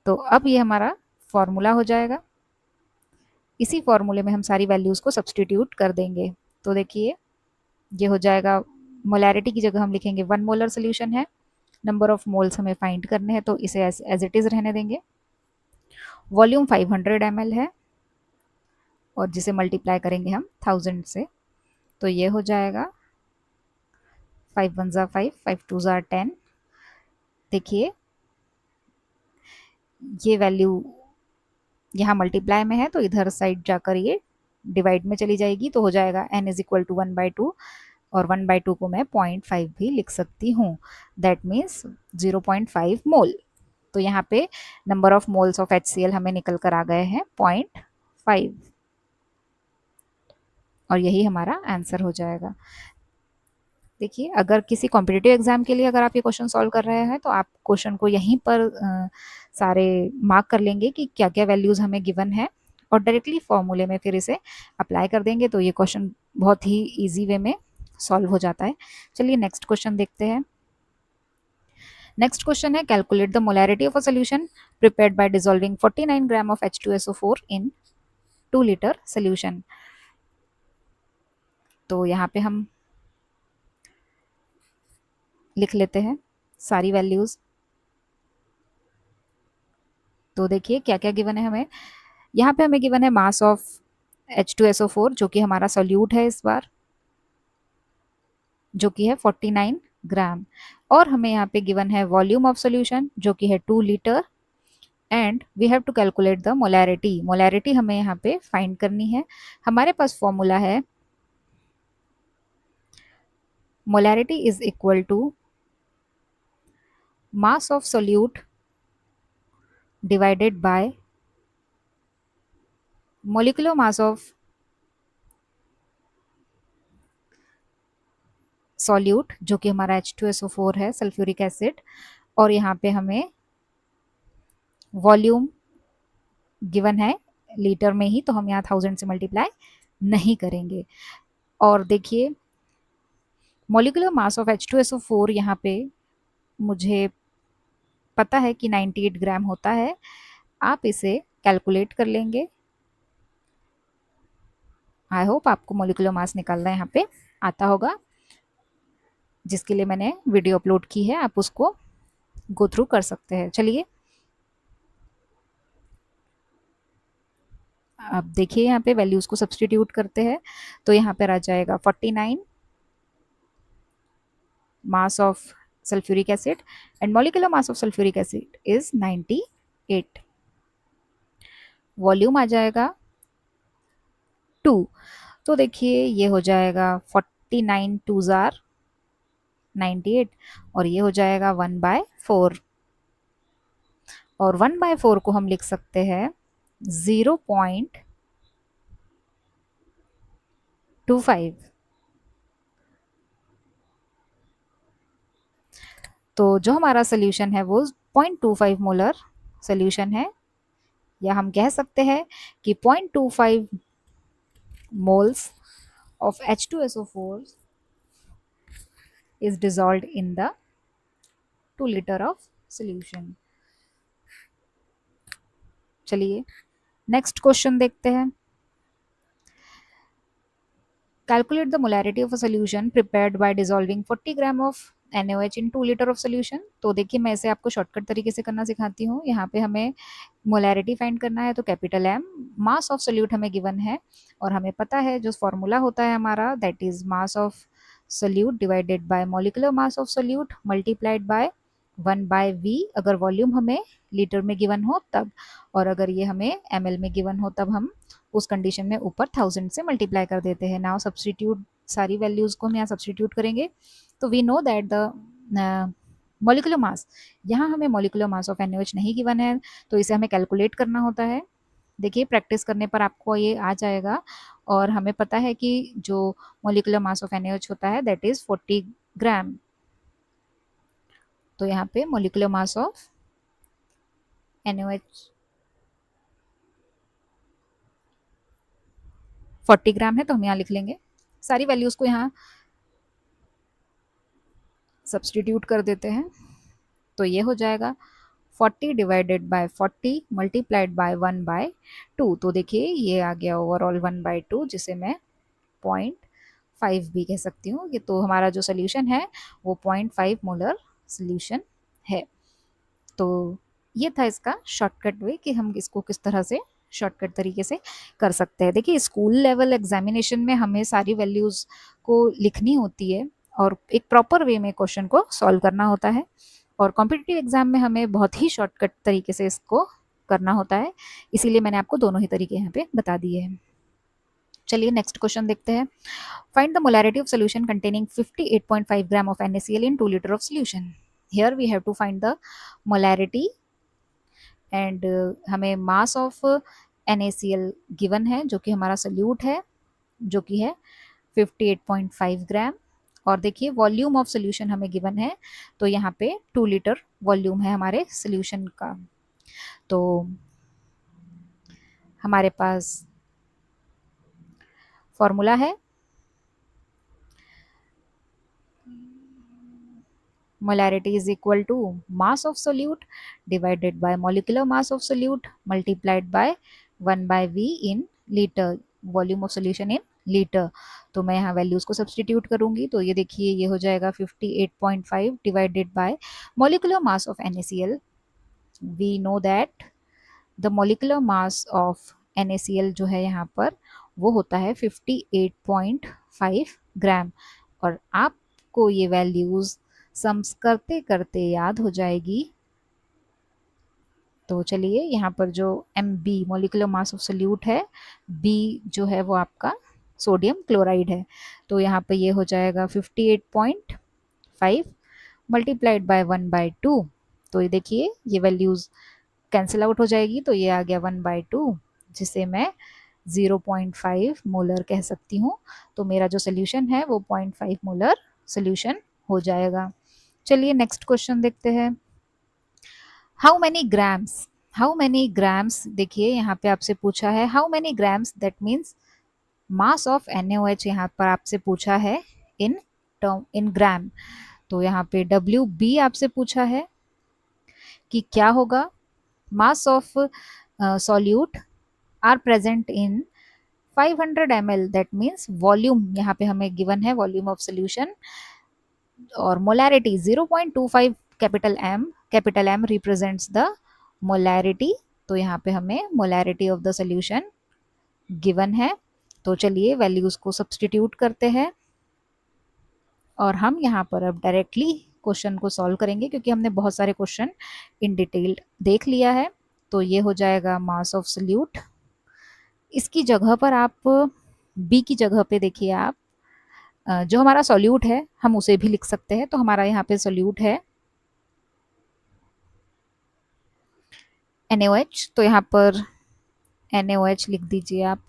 तो अब ये हमारा फॉर्मूला हो जाएगा, इसी फॉर्मूले में हम सारी वैल्यूज को सब्सटीट्यूट कर देंगे। तो देखिए ये हो जाएगा, मोलैरिटी की जगह हम लिखेंगे 1 मोलर सोल्यूशन है, नंबर ऑफ मोल्स हमें फाइंड करने हैं तो इसे एज इट इज रहने देंगे, वॉल्यूम 500 ml है, और जिसे मल्टीप्लाई करेंगे हम 1000 से। तो ये हो जाएगा 5 1 ज़ा 5, 5 2 ज़ा 10। देखिए ये वैल्यू यहाँ मल्टीप्लाई में है तो इधर साइड जाकर ये डिवाइड में चली जाएगी, तो हो जाएगा n इज इक्वल टू 1/2, और 1/2 को मैं 0.5 भी लिख सकती हूँ, दैट मीन्स 0.5 मोल। तो यहाँ पे number of moles of HCl हमें निकल कर आ गए हैं 0.5, और यही हमारा आंसर हो जाएगा। देखिए अगर किसी कॉम्पिटिटिव एग्जाम के लिए अगर आप ये क्वेश्चन सॉल्व कर रहे हैं तो आप क्वेश्चन को यहीं पर सारे मार्क कर लेंगे कि क्या क्या वैल्यूज हमें गिवन है, और डायरेक्टली फॉर्मूले में फिर इसे अप्लाई कर देंगे, तो ये क्वेश्चन बहुत ही ईजी वे में सॉल्व हो जाता है। चलिए नेक्स्ट क्वेश्चन देखते हैं। नेक्स्ट क्वेश्चन है calculate the molarity of a solution prepared by dissolving 49 gram of H2SO4 in 2 litre solution. तो यहाँ पे हम लिख लेते हैं सारी वैल्यूज। तो देखिए क्या क्या गिवन है हमें, यहाँ पे हमें गिवन है मास ऑफ H2SO4 जो कि हमारा सोल्यूट है इस बार, जो कि है 49 ग्राम, और हमें यहाँ पे गिवन है वॉल्यूम ऑफ सोल्यूशन जो कि है 2 litre, and we have to calculate the molarity. Molarity हमें यहाँ पे फाइंड करनी है। हमारे पास फॉर्मूला है molarity is equal to mass of solute divided by molecular mass of solute जो कि हमारा H2SO4 है, सल्फ्यूरिक एसिड, और यहाँ पे हमें वॉल्यूम गिवन है लीटर में ही, तो हम यहाँ 1000 से मल्टीप्लाई नहीं करेंगे। और देखिए मॉलिक्यूलर मास ऑफ H2SO4 यहाँ पे मुझे पता है कि 98 ग्राम होता है। आप इसे कैलकुलेट कर लेंगे। आई होप आपको मॉलिक्यूलर मास निकालना यहाँ पे आता होगा, जिसके लिए मैंने वीडियो अपलोड की है, आप उसको गो थ्रू कर सकते हैं। चलिए अब देखिए यहाँ पे वैल्यूज को सब्सटीट्यूट करते हैं, तो यहाँ पर आ जाएगा 49 mass of sulfuric acid and molecular mass of sulfuric acid is 98. Volume आ जाएगा 2, तो देखिए ये हो जाएगा 49 टू जार 98 और ये हो जाएगा 1/4, और 1/4 को हम लिख सकते हैं 0.25। तो जो हमारा सोल्यूशन है वो 0.25 मोलर सोल्यूशन है, या हम कह सकते हैं कि 0.25 moles of H2SO4 is dissolved in the 2 liter of solution। चलिए नेक्स्ट क्वेश्चन देखते हैं। Calculate the molarity of a solution prepared by dissolving 40 gram of NaOH in 2 liter of solution। तो देखिए मैं इसे आपको शॉर्टकट तरीके से करना सिखाती हूँ। यहाँ पे हमें मोलैरिटी फाइंड करना है, तो capital M, mass of solute हमें गिवन है और हमें पता है जो फॉर्मूला होता है हमारा, that is mass of solute divided by molecular mass of solute multiplied bye 1/V, अगर वॉल्यूम हमें लीटर में गिवन हो तब, और अगर ये हमें ml में गिवन हो तब हम उस कंडीशन में ऊपर 1000 से मल्टीप्लाई कर देते हैं। नाउ सब्सटीट्यूट, सारी वैल्यूज को हम यहाँ सब्सटीट्यूट करेंगे, तो we know that the molecular mass, यहाँ हमें मॉलिक्यूलर मास ऑफ NaOH नहीं गिवन है, तो इसे हमें कैलकुलेट करना होता है। देखिए प्रैक्टिस करने पर आपको ये आ जाएगा, और हमें पता है कि जो मॉलिक्यूलर मास ऑफ NaOH होता है दैट इज 40 ग्राम। तो यहाँ पे मॉलिक्यूलर मास ऑफ NaOH 40 ग्राम है, तो हम यहाँ लिख लेंगे, सारी वैल्यूज को यहाँ सब्सटीट्यूट कर देते हैं, तो ये हो जाएगा 40 डिवाइडेड बाय 40 मल्टीप्लाइड बाय 1/2। तो देखिए ये आ गया ओवरऑल 1/2, जिसे मैं 0.5 भी कह सकती हूँ। ये तो हमारा जो सोल्यूशन है वो 0.5 मोलर सोल्यूशन है। तो ये था इसका शॉर्टकट वे कि हम इसको किस तरह से शॉर्टकट तरीके से कर सकते हैं। देखिए स्कूल लेवल एग्जामिनेशन में हमें सारी वैल्यूज़ को लिखनी होती है और एक प्रॉपर वे में क्वेश्चन को सॉल्व करना होता है, और कॉम्पिटिटिव एग्जाम में हमें बहुत ही शॉर्टकट तरीके से इसको करना होता है, इसीलिए मैंने आपको दोनों ही तरीके यहाँ पे बता दिए हैं। चलिए नेक्स्ट क्वेश्चन देखते हैं। Find the molarity of solution containing 58.5 gram of NaCl in 2 liter of solution। Here we have to find the molarity and हमें मास ऑफ NaCl गिवन है जो कि हमारा सोल्यूट है, जो कि है 58.5 ग्राम, और देखिए वॉल्यूम ऑफ सोल्यूशन हमें गिवन है, तो यहाँ पे 2 लीटर वॉल्यूम है हमारे सोल्यूशन का। तो हमारे पास फॉर्मूला है molarity is equal to mass of solute divided by molecular mass of solute multiplied by 1/V in liter, volume of solution in litre. तो मैं यहाँ वैल्यूज को सब्सटीट्यूट करूंगी, तो ये देखिए ये हो जाएगा 58.5 divided by molecular mass of NaCl। We know that the molecular mass of NaCl जो है यहाँ पर वो होता है 58.5 ग्राम, और आपको ये वैल्यूज सम्स करते करते याद हो जाएगी। तो चलिए यहाँ पर जो Mb molecular mass of solute है, B जो है वो आपका सोडियम क्लोराइड है, तो यहाँ पर ये हो जाएगा 58.5 मल्टीप्लाइड बाय 1/2। तो ये देखिए ये वैल्यूज कैंसिल आउट हो जाएगी, तो ये आ गया 1/2, जिसे मैं 0.5 मोलर कह सकती हूँ। तो मेरा जो सोल्यूशन है वो 0.5 मोलर सोल्यूशन हो जाएगा। चलिए नेक्स्ट क्वेश्चन देखते हैं। How many grams, how many grams, देखिए यहाँ पे आपसे पूछा है how many grams, that means mass of NaOH यहाँ पर आपसे पूछा है इन टर्म, इन ग्राम। तो यहाँ पे WB आपसे पूछा है कि क्या होगा, mass of solute are present in 500 ml, that means volume यहाँ पे हमें गिवन है, वॉल्यूम ऑफ सोल्यूशन, और molarity 0.25 capital M represents the molarity. तो यहाँ पे हमें molarity of the solution given है। तो चलिए वैल्यूज को सब्सटीट्यूट करते हैं और हम यहाँ पर अब डायरेक्टली क्वेश्चन को सॉल्व करेंगे, क्योंकि हमने बहुत सारे क्वेश्चन इन डिटेल देख लिया है। तो ये हो जाएगा मास ऑफ सोल्यूट। इसकी जगह पर आप बी की जगह पे देखिए आप जो हमारा सॉल्यूट है हम उसे भी लिख सकते हैं। तो हमारा यहाँ पे सॉल्यूट है NaOH, तो यहाँ पर NaOH लिख दीजिए आप,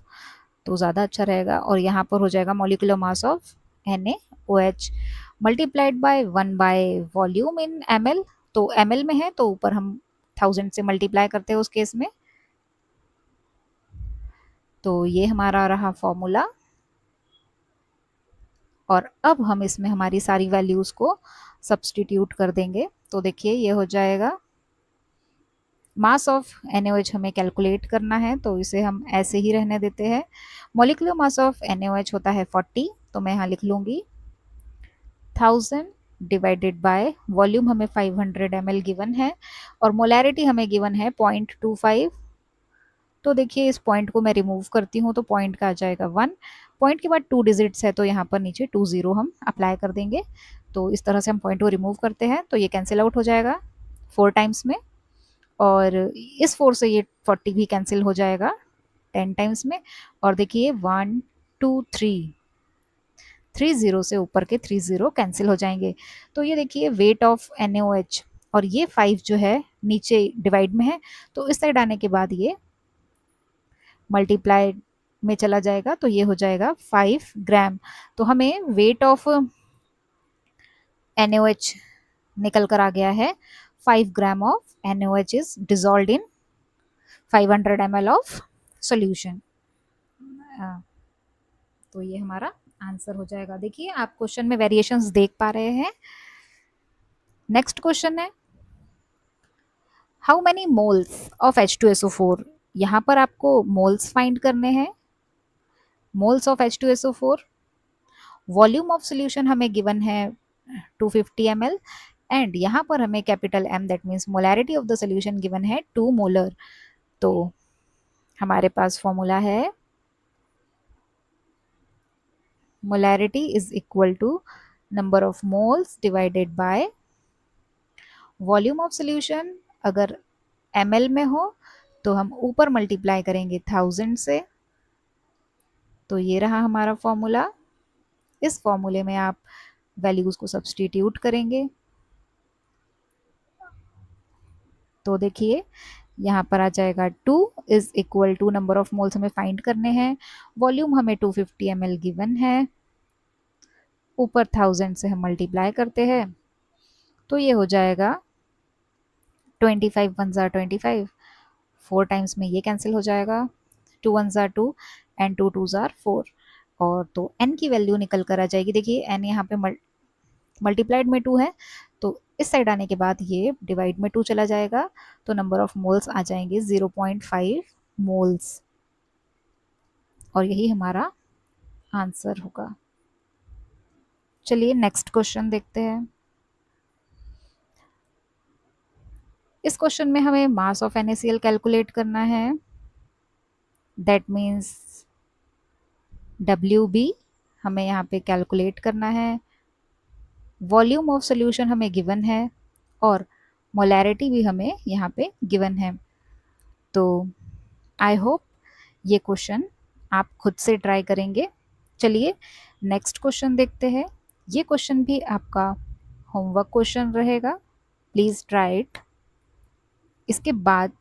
तो ज़्यादा अच्छा रहेगा। और यहाँ पर हो जाएगा molecular mass of NaOH multiplied by 1 bye volume in ml। तो ml में है तो ऊपर हम 1000 से मल्टीप्लाई करते हैं उस केस में। तो ये हमारा रहा फॉर्मूला, और अब हम इसमें हमारी सारी वैल्यूज़ को सब्सटीट्यूट कर देंगे। तो देखिए ये हो जाएगा, मास ऑफ NaOH हमें कैलकुलेट करना है तो इसे हम ऐसे ही रहने देते हैं। मॉलिक्यूलर मास ऑफ NaOH होता है 40, तो मैं यहाँ लिख लूँगी 1000 डिवाइडेड बाय वॉल्यूम हमें 500 ml गिवन है, और मोलैरिटी हमें गिवन है 0.25। तो देखिए इस पॉइंट को मैं रिमूव करती हूँ तो पॉइंट का आ जाएगा 1, पॉइंट के बाद 2 डिजिट्स है तो यहाँ पर नीचे 20 हम अप्लाई कर देंगे। तो इस तरह से हम पॉइंट को रिमूव करते हैं तो ये कैंसिल आउट हो जाएगा 4 टाइम्स में, और इस 4 से ये 40 भी कैंसिल हो जाएगा 10 टाइम्स में। और देखिए 1 2 3 0 से ऊपर के 3 0 कैंसिल हो जाएंगे। तो ये देखिए वेट ऑफ NaOH, और ये 5 जो है नीचे डिवाइड में है तो इस साइड आने के बाद ये मल्टीप्लाई में चला जाएगा तो ये हो जाएगा 5 ग्राम। तो हमें वेट ऑफ NaOH निकल कर आ गया है 5 gram of NaOH is dissolved in 500 ml of solution. तो ये हमारा आंसर हो जाएगा। देखिए आप क्वेश्चन में वेरिएशंस देख पा रहे हैं। नेक्स्ट क्वेश्चन है how many moles of H2SO4। यहाँ पर आपको मोल्स फाइंड करने हैं, moles of H2SO4। Volume of solution हमें गिवन है 250 ml, एंड यहाँ पर हमें capital M that means molarity of the solution given है 2 मोलर। तो हमारे पास फॉर्मूला है molarity is equal to number of moles divided by volume of solution. अगर ml में हो तो हम ऊपर मल्टीप्लाई करेंगे 1000 से। तो ये रहा हमारा फॉर्मूला। इस फॉर्मूले में आप वैल्यूज को सब्सटीट्यूट करेंगे तो देखिए यहाँ पर आ जाएगा 2 is equal to number of moles हमें फाइंड करने हैं, वॉल्यूम हमें 250 ml गिवन है, ऊपर 1000 से हम मल्टीप्लाई करते हैं तो ये हो जाएगा 25 1 ज़ा 25, 4 टाइम्स में ये कैंसिल हो जाएगा, 2 1 ज़ा 2 एंड 2 2 ज़ा 4। और तो n की वैल्यू निकल कर आ जाएगी। देखिए n यहाँ पे मल्टीप्लाइड में 2 है तो इस साइड आने के बाद ये डिवाइड में 2 चला जाएगा तो नंबर ऑफ मोल्स आ जाएंगे 0.5 मोल्स, और यही हमारा आंसर होगा। चलिए नेक्स्ट क्वेश्चन देखते हैं। इस क्वेश्चन में हमें मास ऑफ NaCl कैलकुलेट करना है, दैट मीन्स WB हमें यहाँ पे कैलकुलेट करना है, वॉल्यूम ऑफ सोल्यूशन हमें गिवन है, और मोलैरिटी भी हमें यहाँ पे गिवन है। तो आई होप ये क्वेश्चन आप खुद से ट्राई करेंगे। चलिए नेक्स्ट क्वेश्चन देखते हैं। ये क्वेश्चन भी आपका होमवर्क क्वेश्चन रहेगा, प्लीज़ ट्राई इट। इसके बाद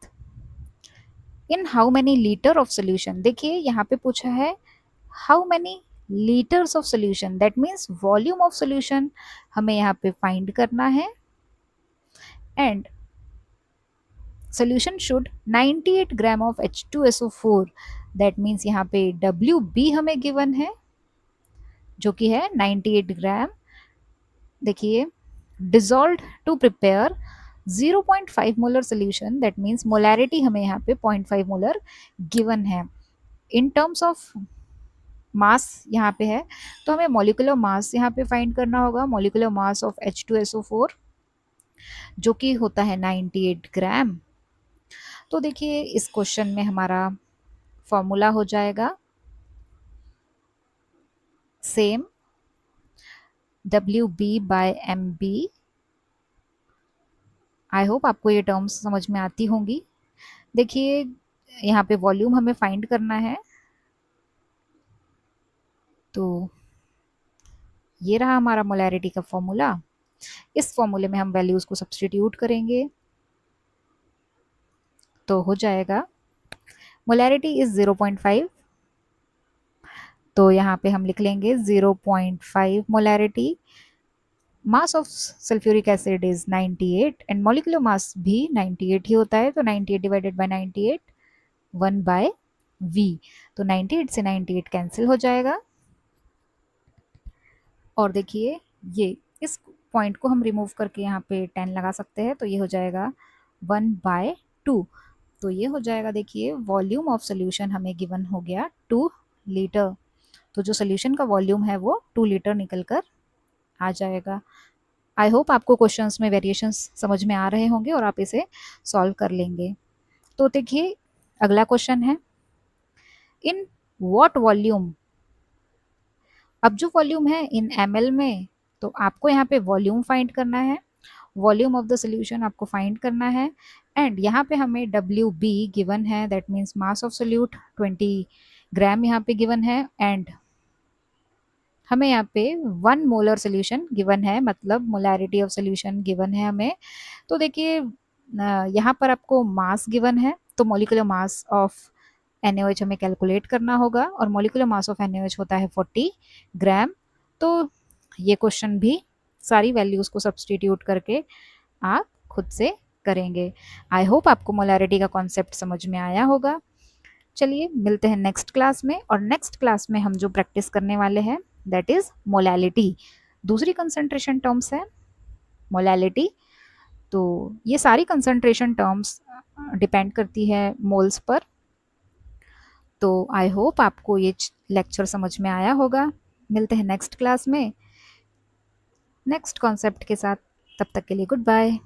in how many litre of solution, देखिए यहाँ पे पूछा है how many litres of solution, that means volume of solution हमें यहाँ पे फाइंड करना है। And solution should 98 gram of H2SO4, that means यहाँ पे WB हमें गिवन है जो कि है 98 ग्राम। देखिए, dissolve to prepare 0.5 molar solution, that means molarity हमें यहाँ पे 0.5 मोलर गिवन है। इन टर्म्स ऑफ मास यहाँ पे है, तो हमें मॉलिक्यूलर मास यहाँ पे फाइंड करना होगा। मॉलिक्यूलर मास ऑफ H2SO4 जो कि होता है 98 ग्राम। तो देखिए, इस क्वेश्चन में हमारा फॉर्मूला हो जाएगा सेम, WB/MB। आई होप आपको ये टर्म्स समझ में आती होंगी। देखिए, यहाँ पे वॉल्यूम हमें फाइंड करना है, तो ये रहा हमारा मोलैरिटी का फॉर्मूला। इस फॉर्मूले में हम वैल्यूज को सब्स्टिट्यूट करेंगे तो हो जाएगा मोलैरिटी इज 0.5, तो यहाँ पे हम लिख लेंगे 0.5 molarity. Mass of sulphuric acid is 98 and molecular mass भी 98 ही होता है, तो 98 डिवाइडेड बाय 98 1/V, तो 98 से 98 कैंसिल हो जाएगा। और देखिए, ये इस पॉइंट को हम रिमूव करके यहाँ पे 10 लगा सकते हैं, तो ये हो जाएगा 1/2। तो ये हो जाएगा, देखिए, वॉल्यूम ऑफ सोल्यूशन हमें गिवन हो गया 2 लीटर। तो जो सोल्यूशन का वॉल्यूम है वो 2 लीटर निकल कर आ जाएगा। आई होप आपको क्वेश्चंस में वेरिएशंस समझ में आ रहे होंगे और आप इसे सॉल्व कर लेंगे। तो देखिए, अगला क्वेश्चन है, इन व्हाट वॉल्यूम। अब जो वॉल्यूम है इन ml में, तो आपको यहाँ पे वॉल्यूम फाइंड करना है, वॉल्यूम ऑफ द सोल्यूशन आपको फाइंड करना है। एंड यहाँ पे हमें WB गिवन है, that means mass of solute 20 ग्राम यहाँ पे गिवन है। एंड हमें यहाँ पे 1 मोलर सोल्यूशन गिवन है, मतलब मोलैरिटी ऑफ सोल्यूशन गिवन है हमें। तो देखिए, यहाँ पर आपको मास गिवन है, तो मॉलिक्यूलर मास ऑफ NaOH हमें कैलकुलेट करना होगा, और मॉलिक्यूलर मास ऑफ NaOH होता है 40 ग्राम। तो ये क्वेश्चन भी सारी वैल्यूज़ को सब्सटीट्यूट करके आप खुद से करेंगे। आई होप आपको मोलैरिटी का कॉन्सेप्ट समझ में आया होगा। चलिए, मिलते हैं नेक्स्ट क्लास में, और नेक्स्ट क्लास में हम जो प्रैक्टिस करने वाले हैं दैट इज मोलैलिटी। दूसरी कंसंट्रेशन टर्म्स है मोलैलिटी। तो ये सारी कंसंट्रेशन टर्म्स डिपेंड करती है मोल्स पर। तो आई होप आपको ये लेक्चर समझ में आया होगा। मिलते हैं नेक्स्ट क्लास में नेक्स्ट कॉन्सेप्ट के साथ। तब तक के लिए गुड बाय।